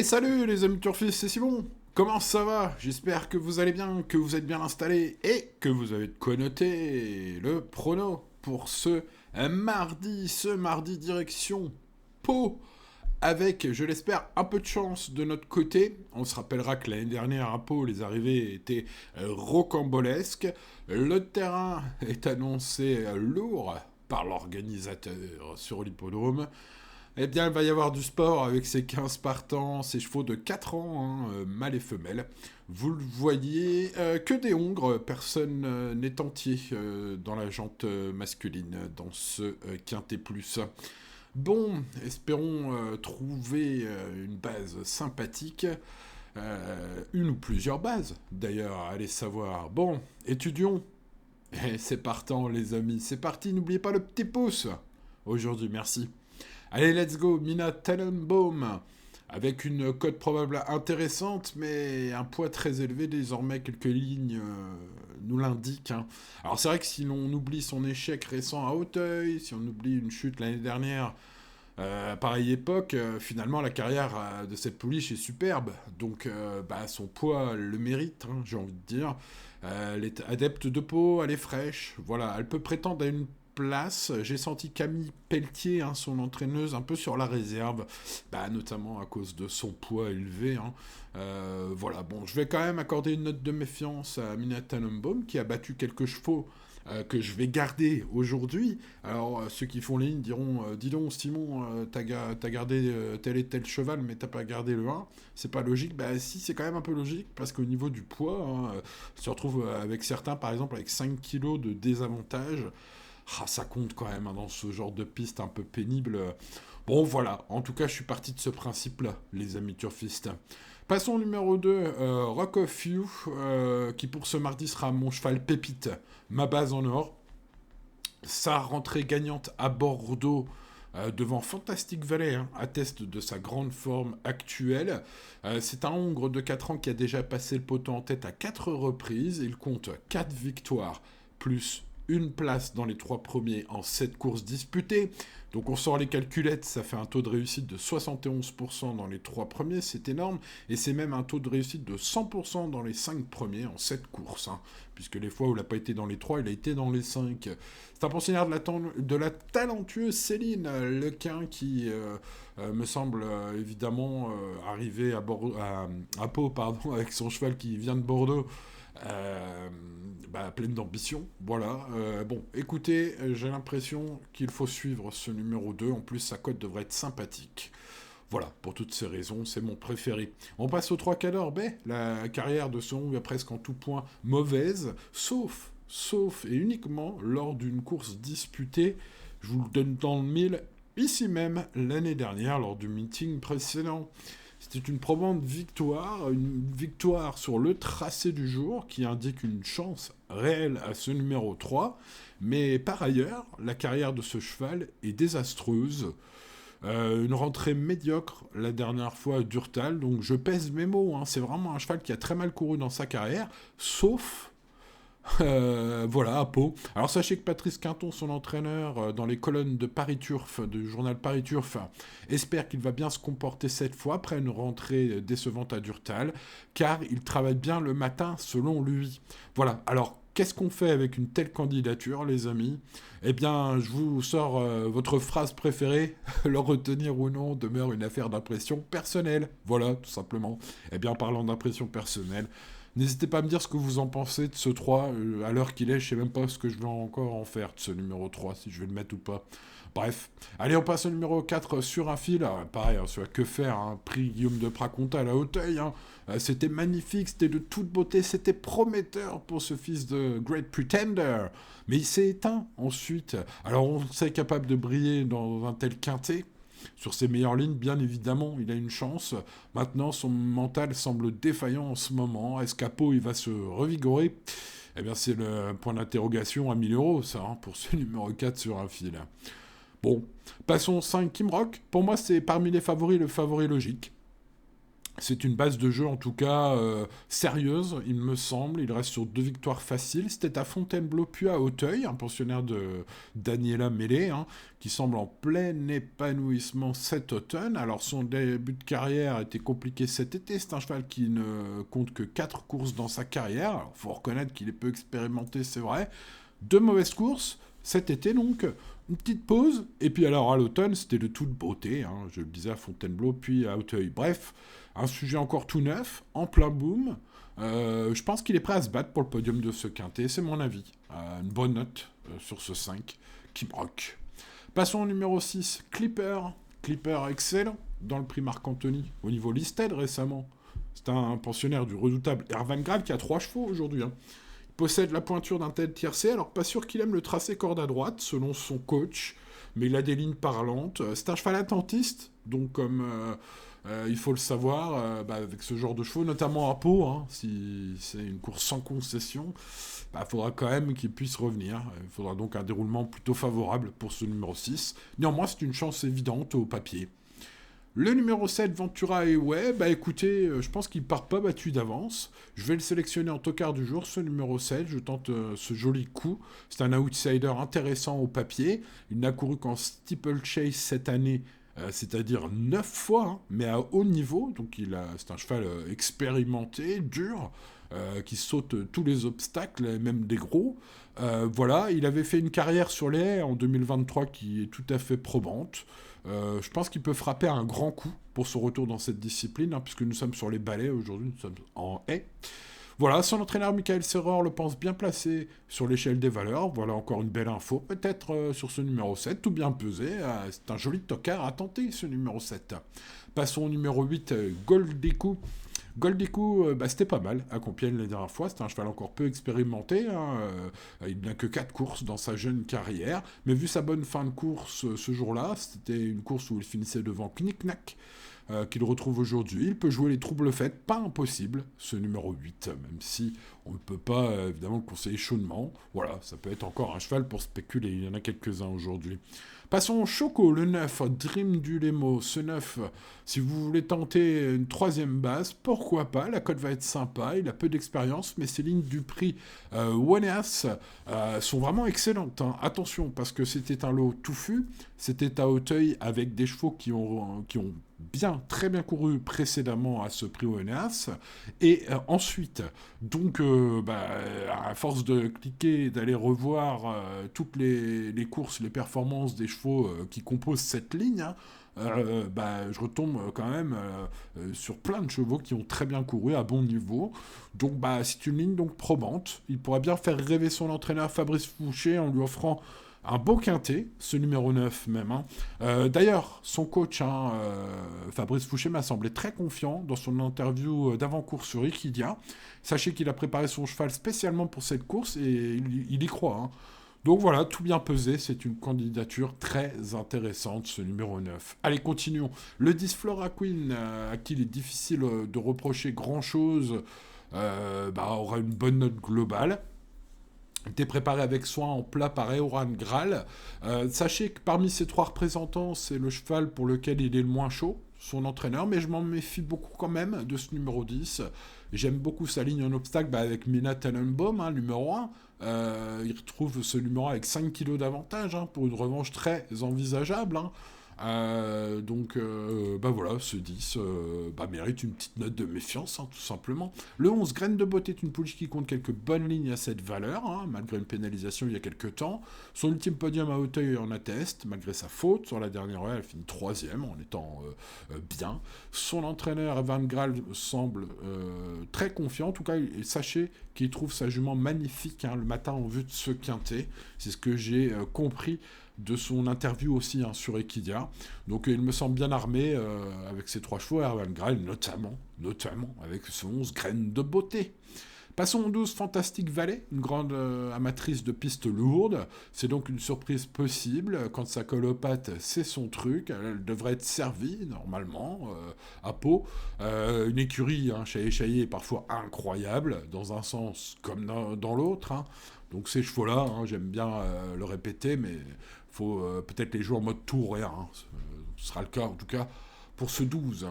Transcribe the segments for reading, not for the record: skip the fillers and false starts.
Et salut les amis turfistes, c'est Simon. Comment ça va? J'espère que vous allez bien, que vous êtes bien installés et que vous avez de quoi noter le prono pour ce mardi direction Pau, avec, je l'espère, un peu de chance de notre côté. On se rappellera que l'année dernière à Pau, les arrivées étaient rocambolesques. Le terrain est annoncé lourd par l'organisateur sur l'hippodrome. Eh bien, il va y avoir du sport avec ces 15 partants, ces chevaux de 4 ans, hein, mâles et femelles. Vous le voyez, que des hongres, personne n'est entier dans la jante masculine, dans ce quintet plus. Bon, espérons trouver une base sympathique, une ou plusieurs bases, d'ailleurs, allez savoir. Bon, étudions. Et c'est partant, les amis, c'est parti, n'oubliez pas le petit pouce. Aujourd'hui, merci. Allez, let's go, Mina Tannenbaum, avec une cote probable intéressante, mais un poids très élevé désormais, quelques lignes nous l'indiquent, hein. Alors c'est vrai que si l'on oublie son échec récent à Hauteuil, si on oublie une chute l'année dernière, à pareille époque, finalement la carrière de cette pouliche est superbe, donc son poids le mérite, hein, j'ai envie de dire. Elle est adepte de peau, elle est fraîche, voilà, elle peut prétendre à une place. J'ai senti Camille Pelletier, hein, son entraîneuse, un peu sur la réserve, notamment à cause de son poids élevé, hein. Voilà, bon, je vais quand même accorder une note de méfiance à Mina Tannenbaum, qui a battu quelques chevaux que je vais garder aujourd'hui. Alors, ceux qui font les lignes diront dis donc, Simon, t'as gardé tel et tel cheval, mais t'as pas gardé le 1. C'est pas logique. Bah, si, c'est quand même un peu logique, parce qu'au niveau du poids, hein, se retrouve avec certains, par exemple, avec 5 kilos de désavantage. Ah, ça compte quand même, hein, dans ce genre de piste un peu pénible. Bon, voilà. En tout cas, je suis parti de ce principe-là, les amis turfistes. Passons au numéro 2, Rock of You, qui pour ce mardi sera mon cheval pépite, ma base en or. Sa rentrée gagnante à Bordeaux devant Fantastic Valley, hein, atteste de sa grande forme actuelle. C'est un Hongre de 4 ans qui a déjà passé le poteau en tête à 4 reprises. Il compte 4 victoires, plus une place dans les 3 premiers en 7 courses disputées. Donc on sort les calculettes, ça fait un taux de réussite de 71% dans les 3 premiers, c'est énorme. Et c'est même un taux de réussite de 100% dans les 5 premiers en 7 courses, hein, puisque les fois où il n'a pas été dans les 3, il a été dans les 5. C'est un pensionnaire de la talentueuse Céline Lequin qui me semble évidemment arriver à Pau, pardon, avec son cheval qui vient de Bordeaux. Pleine d'ambition, voilà. Bon, écoutez, j'ai l'impression qu'il faut suivre ce numéro 2. En plus, sa cote devrait être sympathique. Voilà, pour toutes ces raisons, c'est mon préféré. On passe au 3 cadors. La carrière de ce Hong est presque en tout point mauvaise, sauf et uniquement lors d'une course disputée, je vous le donne dans le mille, ici même, l'année dernière, lors du meeting précédent. C'était une probante victoire, une victoire sur le tracé du jour qui indique une chance réelle à ce numéro 3. Mais par ailleurs, la carrière de ce cheval est désastreuse. Une rentrée médiocre la dernière fois à Durtal, donc je pèse mes mots, hein. C'est vraiment un cheval qui a très mal couru dans sa carrière, sauf voilà, à Pau. Alors sachez que Patrice Quinton, son entraîneur, dans les colonnes de Paris Turf, du journal Paris Turf, espère qu'il va bien se comporter cette fois après une rentrée décevante à Durtal, car il travaille bien le matin selon lui. Voilà, alors qu'est-ce qu'on fait avec une telle candidature, les amis? Eh bien, je vous sors votre phrase préférée, le retenir ou non demeure une affaire d'impression personnelle. Voilà, tout simplement. Eh bien, parlant d'impression personnelle, n'hésitez pas à me dire ce que vous en pensez de ce 3, à l'heure qu'il est, je sais même pas ce que je vais encore en faire de ce numéro 3, si je vais le mettre ou pas. Bref, allez, on passe au numéro 4 sur un fil. Alors, pareil, hein, sur que faire, hein, prix Guillaume de Praconta à la Hauteuil, hein. C'était magnifique, c'était de toute beauté, c'était prometteur pour ce fils de Great Pretender. Mais il s'est éteint ensuite. Alors, on sait capable de briller dans un tel quintet. Sur ses meilleures lignes, bien évidemment, il a une chance. Maintenant, son mental semble défaillant en ce moment. Est-ce qu'à Pau, il va se revigorer? Eh bien, c'est le point d'interrogation à 1000 euros, ça, hein, pour ce numéro 4 sur un fil. Bon, passons au 5 Kim Rock. Pour moi, c'est parmi les favoris le favori logique. C'est une base de jeu en tout cas sérieuse, il me semble. Il reste sur 2 victoires faciles. C'était à Fontainebleau puis à Auteuil, un pensionnaire de Daniela Mélé, hein, qui semble en plein épanouissement cet automne. Alors son début de carrière a été compliqué cet été. C'est un cheval qui ne compte que 4 courses dans sa carrière. Alors faut reconnaître qu'il est peu expérimenté, c'est vrai. 2 mauvaises courses cet été donc. Une petite pause, et puis alors à l'automne, c'était de toute beauté, hein, je le disais à Fontainebleau, puis à Auteuil. Bref, un sujet encore tout neuf, en plein boom. Je pense qu'il est prêt à se battre pour le podium de ce quintet, c'est mon avis. Une bonne note sur ce 5 qui me rock. Passons au numéro 6, Clipper. Clipper excellent dans le prix Marc-Anthony, au niveau listed récemment. C'est un pensionnaire du redoutable Erwan Graal qui a 3 chevaux aujourd'hui. Hein. Possède la pointure d'un tel tiercé, alors pas sûr qu'il aime le tracé corde à droite, selon son coach, mais il a des lignes parlantes. C'est un cheval attentiste, donc comme il faut le savoir, avec ce genre de chevaux, notamment à Pau, hein, si c'est une course sans concession, il faudra quand même qu'il puisse revenir. Il faudra donc un déroulement plutôt favorable pour ce numéro 6. Néanmoins, c'est une chance évidente au papier. Le numéro 7, Ventura et ouais, écoutez, je pense qu'il part pas battu d'avance. Je vais le sélectionner en tocard du jour, ce numéro 7. Je tente ce joli coup. C'est un outsider intéressant au papier. Il n'a couru qu'en steeplechase cette année, c'est-à-dire 9 fois, hein, mais à haut niveau. Donc c'est un cheval expérimenté, dur, qui saute tous les obstacles, même des gros. Voilà, il avait fait une carrière sur les haies en 2023 qui est tout à fait probante. Je pense qu'il peut frapper un grand coup pour son retour dans cette discipline, hein, puisque nous sommes sur les balais aujourd'hui, nous sommes en haie. Voilà, son entraîneur Michael Serreur le pense bien placé sur l'échelle des valeurs. Voilà encore une belle info, peut-être sur ce numéro 7, tout bien pesé. C'est un joli tocard à tenter, ce numéro 7. Passons au numéro 8, Goldeco. Goldeco, c'était pas mal à Compiègne la dernière fois. C'était un cheval encore peu expérimenté. Hein, il n'a que 4 courses dans sa jeune carrière. Mais vu sa bonne fin de course ce jour-là, c'était une course où il finissait devant Knick-Knack, qu'il retrouve aujourd'hui. Il peut jouer les troubles faits, pas impossible, ce numéro 8, même si on ne peut pas évidemment le conseiller chaudement. Voilà, ça peut être encore un cheval pour spéculer. Il y en a quelques-uns aujourd'hui. Passons au Choco, le 9, Dream du Lemo. Ce 9, si vous voulez tenter une 3e base, pourquoi pas, la cote va être sympa, il a peu d'expérience, mais ses lignes du prix Waneas sont vraiment excellentes. Hein. Attention, parce que c'était un lot touffu, c'était à Auteuil avec des chevaux qui ont très bien couru précédemment à ce prix Waneas, et ensuite, donc à force de cliquer, d'aller revoir toutes les courses, les performances des chevaux qui composent cette ligne, hein, je retombe quand même sur plein de chevaux qui ont très bien couru à bon niveau. Donc c'est une ligne donc probante. Il pourrait bien faire rêver son entraîneur Fabrice Fouché en lui offrant un beau quintet, ce numéro 9 même. Hein. D'ailleurs, son coach, Fabrice Fouché, m'a semblé très confiant dans son interview d'avant-course sur Equidia. Sachez qu'il a préparé son cheval spécialement pour cette course et il y croit. Hein. Donc voilà, tout bien pesé, c'est une candidature très intéressante, ce numéro 9. Allez, continuons. Le 10 Flora Queen, à qui il est difficile de reprocher grand-chose, aura une bonne note globale. Était préparé avec soin en plat par Erwan Graal. Sachez que parmi ces 3 représentants, c'est le cheval pour lequel il est le moins chaud, son entraîneur, mais je m'en méfie beaucoup quand même de ce numéro 10. J'aime beaucoup sa ligne en obstacle avec Mina Tannenbaum, hein, numéro 1. Il retrouve ce numéro avec 5 kilos d'avantage pour une revanche très envisageable. Hein. Voilà, ce 10 mérite une petite note de méfiance, hein, tout simplement. Le 11, Graine de Beauté, est une pouliche qui compte quelques bonnes lignes à cette valeur, hein, malgré une pénalisation il y a quelques temps. Son ultime podium à Auteuil en atteste, malgré sa faute. Sur la dernière heure, elle finit 3e en étant bien. Son entraîneur, Erwan Graal, semble très confiant. En tout cas, sachez qu'il trouve sa jument magnifique le matin en vue de ce quintet. C'est ce que j'ai compris de son interview aussi sur Equidia. Donc il me semble bien armé avec ses 3 chevaux, Erwan Graal, notamment avec son 11 Graines de Beauté. Passons au 12, Fantastic Valley, une grande amatrice de pistes lourdes. C'est donc une surprise possible. Quand ça colle aux pattes, c'est son truc. Elle devrait être servie, normalement, à Pau. Une écurie, chez Échaillé, est parfois incroyable, dans un sens comme dans l'autre. Hein. Donc ces chevaux-là, j'aime bien le répéter, mais il faut peut-être les jouer en mode tour. Ce sera le cas, en tout cas, pour ce 12.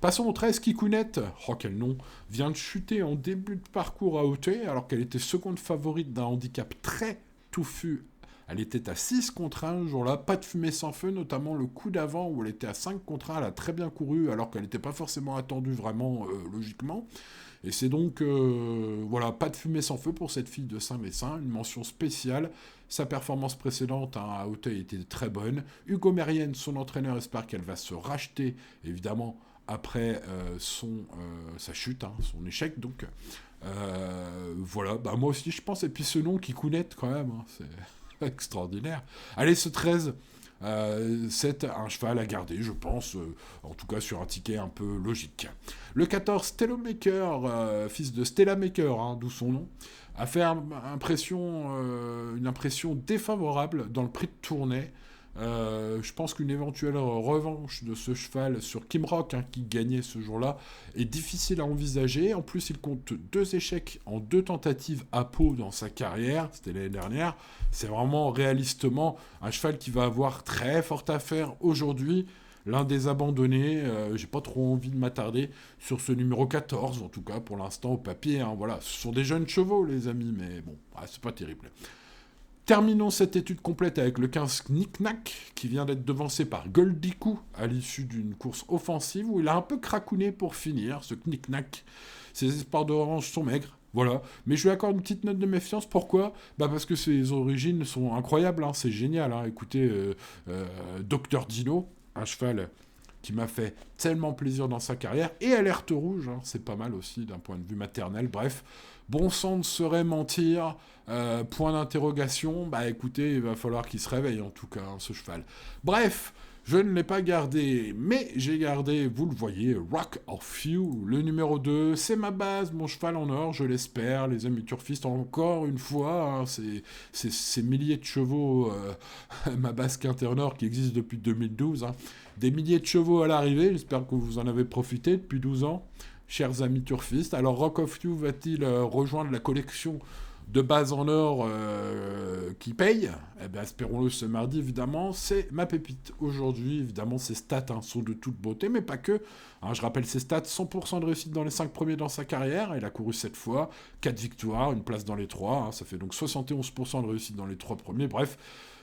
Passons au 13, Kikounet, oh quel nom, vient de chuter en début de parcours à Auteuil, alors qu'elle était seconde favorite d'un handicap très touffu. Elle était à 6 contre 1 ce jour-là, pas de fumée sans feu, notamment le coup d'avant où elle était à 5 contre 1, elle a très bien couru, alors qu'elle n'était pas forcément attendue vraiment logiquement. Et c'est donc, voilà, pas de fumée sans feu pour cette fille de Saint-Messin, une mention spéciale. Sa performance précédente à Auteuil était très bonne. Hugo Mérienne, son entraîneur, espère qu'elle va se racheter, évidemment, après sa chute, hein, son échec, donc. Voilà, bah moi aussi je pense, et puis ce nom qui counette quand même, hein, c'est extraordinaire. Allez, ce 13, c'est un cheval à garder, je pense, en tout cas sur un ticket un peu logique. Le 14, Stellamaker, fils de Stella Maker, hein, d'où son nom, a fait une impression défavorable dans le prix de Tournai. Je pense qu'une éventuelle revanche de ce cheval sur Kim Rock, hein, qui gagnait ce jour-là, est difficile à envisager. En plus, il compte 2 échecs en 2 tentatives à Pau dans sa carrière, c'était l'année dernière. C'est vraiment réalistement un cheval qui va avoir très fort à faire aujourd'hui. L'un des abandonnés, j'ai pas trop envie de m'attarder sur ce numéro 14, en tout cas pour l'instant au papier. Hein, voilà, ce sont des jeunes chevaux, les amis, mais bon, c'est pas terrible. Terminons cette étude complète avec le 15 Knick-Knack, qui vient d'être devancé par Goldicou à l'issue d'une course offensive où il a un peu cracouné pour finir, ce Knick-Knack. Ses espoirs de revanche sont maigres, voilà. Mais je lui accorde une petite note de méfiance, pourquoi ? Parce que ses origines sont incroyables, hein, c'est génial. Hein. Écoutez, Dr Dino, un cheval qui m'a fait tellement plaisir dans sa carrière, et Alerte Rouge, hein, c'est pas mal aussi d'un point de vue maternel, bref. Bon sang ne saurait mentir, point d'interrogation, écoutez, il va falloir qu'il se réveille en tout cas, hein, ce cheval. Bref, je ne l'ai pas gardé, mais j'ai gardé, vous le voyez, Rock of You, le numéro 2, c'est ma base, mon cheval en or, je l'espère, les amis turfistes, encore une fois, hein, ces milliers de chevaux, ma base Quinter Nord qui existe depuis 2012, hein, des milliers de chevaux à l'arrivée, j'espère que vous en avez profité depuis 12 ans. Chers amis turfistes, alors Rock of You va-t-il rejoindre la collection de bases en or qui paye ? Espérons-le ce mardi, évidemment. C'est ma pépite aujourd'hui. Évidemment, ses stats sont de toute beauté, mais pas que. Hein, je rappelle ses stats, 100% de réussite dans les 5 premiers dans sa carrière. Il a couru 7 fois, 4 victoires, une place dans les 3. Hein, ça fait donc 71% de réussite dans les 3 premiers. Bref,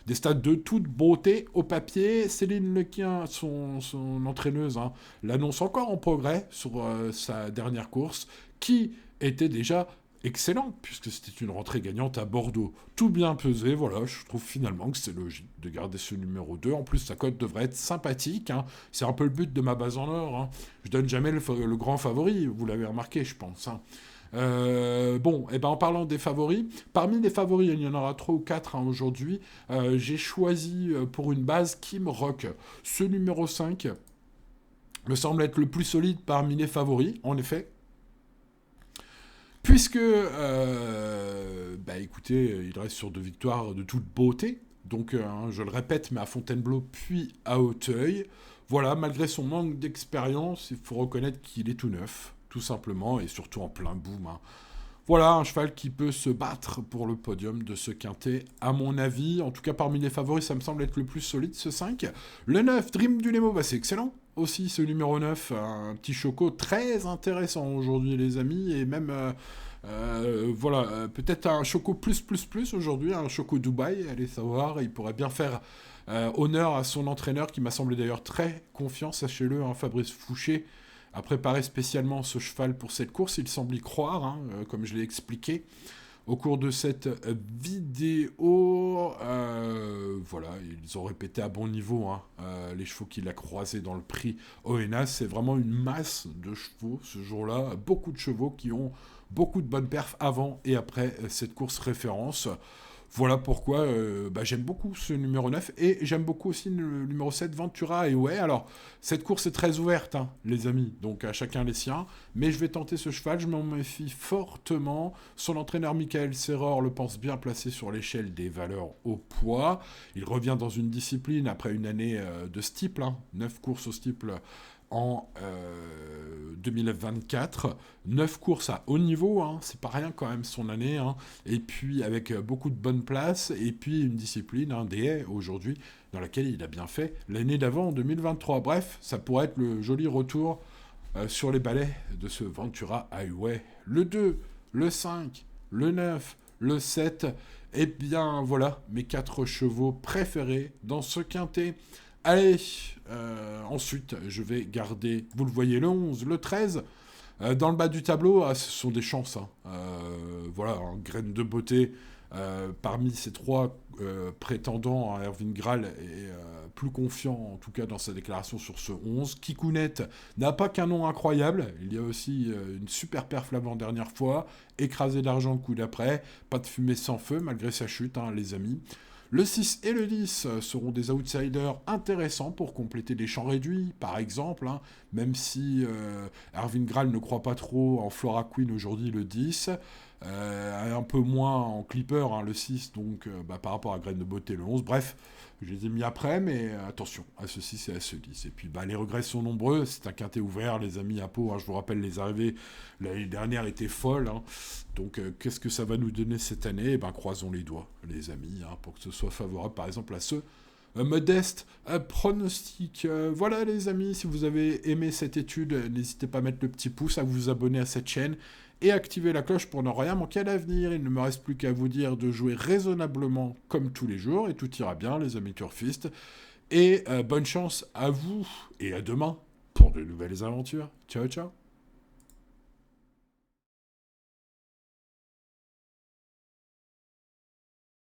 des stats de toute beauté au papier. Céline Lequien, son entraîneuse, hein, l'annonce encore en progrès sur sa dernière course, qui était déjà excellente, puisque c'était une rentrée gagnante à Bordeaux. Tout bien pesé, voilà, je trouve finalement que c'est logique de garder ce numéro 2. En plus, sa cote devrait être sympathique, hein. C'est un peu le but de ma base en or. Hein. Je donne jamais le grand favori, vous l'avez remarqué, je pense. Hein. En parlant des favoris, parmi les favoris, il y en aura 3 ou 4 aujourd'hui, j'ai choisi pour une base Kim Rock. Ce numéro 5 me semble être le plus solide parmi les favoris, en effet, puisque, écoutez, il reste sur 2 victoires de toute beauté, donc je le répète, mais à Fontainebleau puis à Auteuil. Voilà, malgré son manque d'expérience, il faut reconnaître qu'il est tout neuf, tout simplement, et surtout en plein boom. Hein. Voilà, un cheval qui peut se battre pour le podium de ce quintet, à mon avis. En tout cas, parmi les favoris, ça me semble être le plus solide, ce 5. Le 9, Dream du Nemo, c'est excellent. Aussi, ce numéro 9, un petit choco très intéressant aujourd'hui, les amis. Et même, peut-être un choco plus aujourd'hui, un choco Dubaï, allez savoir. Il pourrait bien faire honneur à son entraîneur, qui m'a semblé d'ailleurs très confiant, sachez-le, hein, Fabrice Fouché, a préparé spécialement ce cheval pour cette course. Il semble y croire, hein, comme je l'ai expliqué au cours de cette vidéo. Ils ont répété à bon niveau hein, les chevaux qu'il a croisés dans le prix ONA. C'est vraiment une masse de chevaux ce jour-là. Beaucoup de chevaux qui ont beaucoup de bonnes perfs avant et après cette course référence. Voilà pourquoi j'aime beaucoup ce numéro 9 et j'aime beaucoup aussi le numéro 7, Ventura. Et ouais, alors, cette course est très ouverte, hein, les amis, donc à chacun les siens. Mais je vais tenter ce cheval, je m'en méfie fortement. Son entraîneur Michael Serror le pense bien placé sur l'échelle des valeurs au poids. Il revient dans une discipline après une année de steeple, hein, 9 courses au steeple en 2024, 9 courses à haut niveau, hein, c'est pas rien quand même son année, hein, et puis avec beaucoup de bonnes places, et puis une discipline, hein, des haies aujourd'hui, dans laquelle il a bien fait l'année d'avant, en 2023. Bref, ça pourrait être le joli retour sur les balais de ce Ventura Highway. Le 2, le 5, le 9, le 7, et bien voilà mes 4 chevaux préférés dans ce quintet. Allez, ensuite je vais garder, vous le voyez, le 11, le 13. Dans le bas du tableau, ce sont des chances. Hein. Voilà, hein, graine de beauté. Parmi ces 3 prétendants, Erwin Graal est plus confiant, en tout cas dans sa déclaration sur ce 11. Kikounet n'a pas qu'un nom incroyable, il y a aussi une super perf l'avant-dernière fois, écrasé d'argent le coup d'après, pas de fumée sans feu malgré sa chute, hein, les amis. Le 6 et le 10 seront des outsiders intéressants pour compléter les champs réduits, par exemple, hein, même si Erwin Graal ne croit pas trop en Flora Queen aujourd'hui, le 10. Un peu moins en Clipper, hein, le 6, donc par rapport à Graine de Beauté, le 11. Bref, je les ai mis après, mais attention à ce 6 et à ce 10. Et puis les regrets sont nombreux, c'est un quintet ouvert, les amis à Pau, hein, je vous rappelle, les arrivées l'année dernière étaient folles. Hein. Donc qu'est-ce que ça va nous donner cette année? Eh ben, croisons les doigts, les amis, hein, pour que ce soit favorable, par exemple, à ceux modeste pronostic. Voilà les amis, si vous avez aimé cette étude, n'hésitez pas à mettre le petit pouce, à vous abonner à cette chaîne et activer la cloche pour ne rien manquer à l'avenir. Il ne me reste plus qu'à vous dire de jouer raisonnablement comme tous les jours et tout ira bien les amis turfistes. Et bonne chance à vous et à demain pour de nouvelles aventures. Ciao ciao.